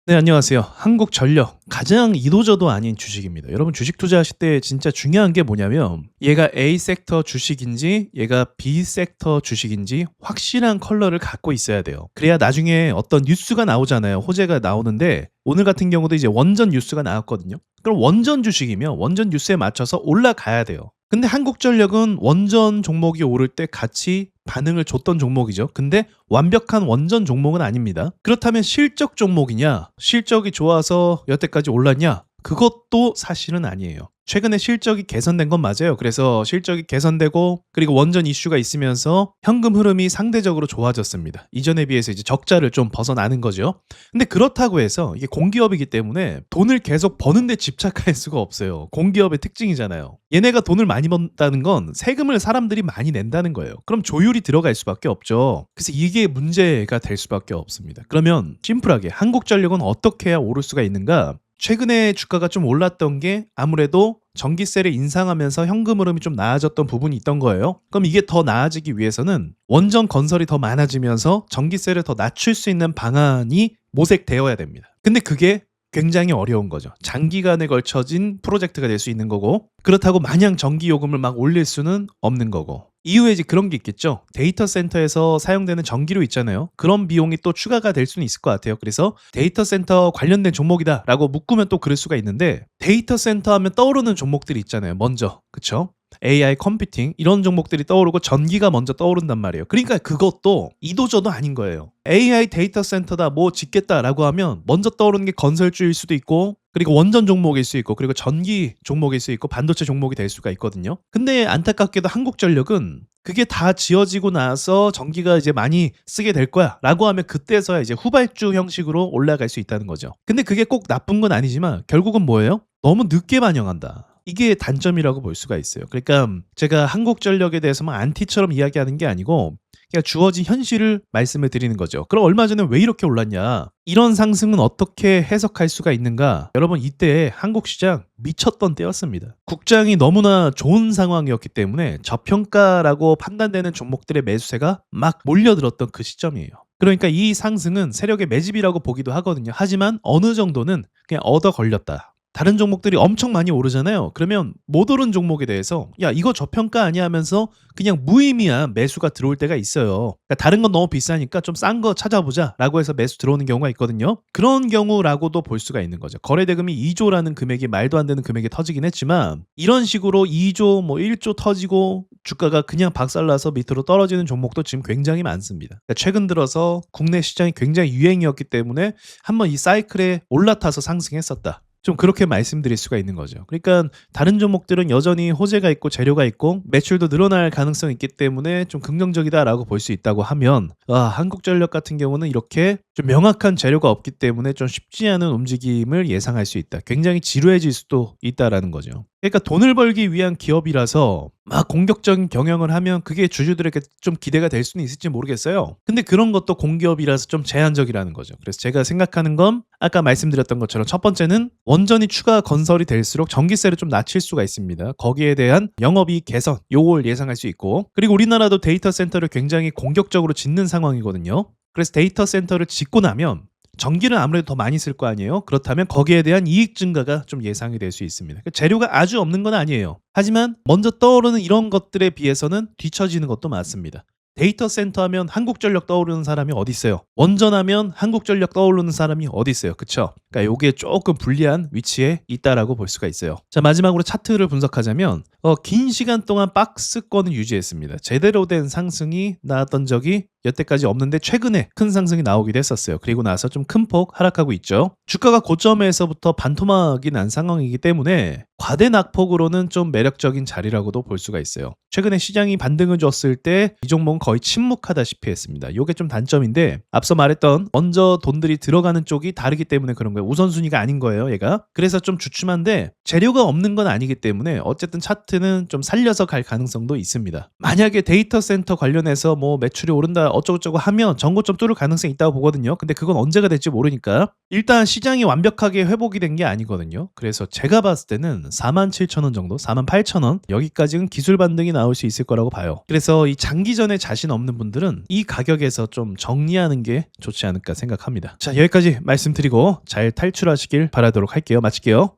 네, 안녕하세요. 한국전력 가장 이도저도 아닌 주식입니다. 여러분 주식 투자하실 때 진짜 중요한 게 뭐냐면 얘가 A 섹터 주식인지 얘가 B 섹터 주식인지 확실한 컬러를 갖고 있어야 돼요. 그래야 나중에 어떤 뉴스가 나오잖아요. 호재가 나오는데 오늘 같은 경우도 이제 원전 뉴스가 나왔거든요. 그럼 원전 주식이면 원전 뉴스에 맞춰서 올라가야 돼요. 근데 한국전력은 원전 종목이 오를 때 같이 반응을 줬던 종목이죠. 근데 완벽한 원전 종목은 아닙니다. 그렇다면 실적 종목이냐? 실적이 좋아서 여태까지 올랐냐? 그것도 사실은 아니에요. 최근에 실적이 개선된 건 맞아요. 그래서 실적이 개선되고 그리고 원전 이슈가 있으면서 현금 흐름이 상대적으로 좋아졌습니다. 이전에 비해서 이제 적자를 좀 벗어나는 거죠. 근데 그렇다고 해서 이게 공기업이기 때문에 돈을 계속 버는데 집착할 수가 없어요. 공기업의 특징이잖아요. 얘네가 돈을 많이 번다는 건 세금을 사람들이 많이 낸다는 거예요. 그럼 조율이 들어갈 수밖에 없죠. 그래서 이게 문제가 될 수밖에 없습니다. 그러면 심플하게 한국전력은 어떻게 해야 오를 수가 있는가? 최근에 주가가 좀 올랐던 게 아무래도 전기세를 인상하면서 현금 흐름이 좀 나아졌던 부분이 있던 거예요. 그럼 이게 더 나아지기 위해서는 원전 건설이 더 많아지면서 전기세를 더 낮출 수 있는 방안이 모색되어야 됩니다. 근데 그게 굉장히 어려운 거죠. 장기간에 걸쳐진 프로젝트가 될 수 있는 거고 그렇다고 마냥 전기 요금을 막 올릴 수는 없는 거고 이후에 이제 그런 게 있겠죠. 데이터 센터에서 사용되는 전기료 있잖아요. 그런 비용이 또 추가가 될 수는 있을 것 같아요. 그래서 데이터 센터 관련된 종목이다 라고 묶으면 또 그럴 수가 있는데 데이터 센터 하면 떠오르는 종목들이 있잖아요. 먼저. 그쵸? AI 컴퓨팅 이런 종목들이 떠오르고 전기가 먼저 떠오른단 말이에요. 그러니까 그것도 이도저도 아닌 거예요. AI 데이터 센터다 뭐 짓겠다라고 하면 먼저 떠오르는 게 건설주일 수도 있고 그리고 원전 종목일 수 있고 그리고 전기 종목일 수 있고 반도체 종목이 될 수가 있거든요. 근데 안타깝게도 한국전력은 그게 다 지어지고 나서 전기가 이제 많이 쓰게 될 거야 라고 하면 그때서야 이제 후발주 형식으로 올라갈 수 있다는 거죠. 근데 그게 꼭 나쁜 건 아니지만 결국은 뭐예요? 너무 늦게 반영한다. 이게 단점이라고 볼 수가 있어요. 그러니까 제가 한국전력에 대해서만 안티처럼 이야기하는 게 아니고 그냥 주어진 현실을 말씀을 드리는 거죠. 그럼 얼마 전에 왜 이렇게 올랐냐? 이런 상승은 어떻게 해석할 수가 있는가? 여러분 이때 한국 시장 미쳤던 때였습니다. 국장이 너무나 좋은 상황이었기 때문에 저평가라고 판단되는 종목들의 매수세가 막 몰려들었던 그 시점이에요. 그러니까 이 상승은 세력의 매집이라고 보기도 하거든요. 하지만 어느 정도는 그냥 얻어 걸렸다. 다른 종목들이 엄청 많이 오르잖아요. 그러면 못 오른 종목에 대해서 야 이거 저평가 아니야 하면서 그냥 무의미한 매수가 들어올 때가 있어요. 그러니까 다른 건 너무 비싸니까 좀 싼 거 찾아보자 라고 해서 매수 들어오는 경우가 있거든요. 그런 경우라고도 볼 수가 있는 거죠. 거래대금이 2조라는 금액이 말도 안 되는 금액이 터지긴 했지만 이런 식으로 2조 뭐 1조 터지고 주가가 그냥 박살나서 밑으로 떨어지는 종목도 지금 굉장히 많습니다. 그러니까 최근 들어서 국내 시장이 굉장히 유행이었기 때문에 한번 이 사이클에 올라타서 상승했었다. 좀 그렇게 말씀드릴 수가 있는 거죠. 그러니까 다른 종목들은 여전히 호재가 있고 재료가 있고 매출도 늘어날 가능성이 있기 때문에 좀 긍정적이다라고 볼 수 있다고 하면 한국전력 같은 경우는 이렇게 좀 명확한 재료가 없기 때문에 좀 쉽지 않은 움직임을 예상할 수 있다. 굉장히 지루해질 수도 있다라는 거죠. 그러니까 돈을 벌기 위한 기업이라서 막 공격적인 경영을 하면 그게 주주들에게 좀 기대가 될 수는 있을지 모르겠어요. 근데 그런 것도 공기업이라서 좀 제한적이라는 거죠. 그래서 제가 생각하는 건 아까 말씀드렸던 것처럼 첫 번째는 원전이 추가 건설이 될수록 전기세를 좀 낮출 수가 있습니다. 거기에 대한 영업이익 개선 요걸 예상할 수 있고 그리고 우리나라도 데이터 센터를 굉장히 공격적으로 짓는 상황이거든요. 그래서 데이터 센터를 짓고 나면 전기를 아무래도 더 많이 쓸 거 아니에요? 그렇다면 거기에 대한 이익 증가가 좀 예상이 될 수 있습니다. 그러니까 재료가 아주 없는 건 아니에요. 하지만 먼저 떠오르는 이런 것들에 비해서는 뒤처지는 것도 맞습니다. 데이터 센터 하면 한국전력 떠오르는 사람이 어디 있어요? 원전하면 한국전력 떠오르는 사람이 어디 있어요? 그쵸? 그러니까 요게 조금 불리한 위치에 있다라고 볼 수가 있어요. 자, 마지막으로 차트를 분석하자면 긴 시간 동안 박스권을 유지했습니다. 제대로 된 상승이 나왔던 적이 여태까지 없는데 최근에 큰 상승이 나오기도 했었어요. 그리고 나서 좀 큰 폭 하락하고 있죠. 주가가 고점에서부터 반토막이 난 상황이기 때문에 과대 낙폭으로는 좀 매력적인 자리라고도 볼 수가 있어요. 최근에 시장이 반등을 줬을 때 이 종목은 거의 침묵하다시피 했습니다. 이게 좀 단점인데 앞서 말했던 먼저 돈들이 들어가는 쪽이 다르기 때문에 그런 거예요. 우선순위가 아닌 거예요, 얘가. 그래서 좀 주춤한데 재료가 없는 건 아니기 때문에 어쨌든 차트는 좀 살려서 갈 가능성도 있습니다. 만약에 데이터 센터 관련해서 뭐 매출이 오른다 어쩌고저쩌고 하면 전고점 뚫을 가능성이 있다고 보거든요. 근데 그건 언제가 될지 모르니까 일단 시장이 완벽하게 회복이 된 게 아니거든요. 그래서 제가 봤을 때는 47,000원 정도, 48,000원 여기까지는 기술 반등이 나올 수 있을 거라고 봐요. 그래서 이 장기전의 자신 없는 분들은 이 가격에서 좀 정리하는 게 좋지 않을까 생각합니다. 자, 여기까지 말씀드리고 잘 탈출하시길 바라도록 할게요. 마칠게요.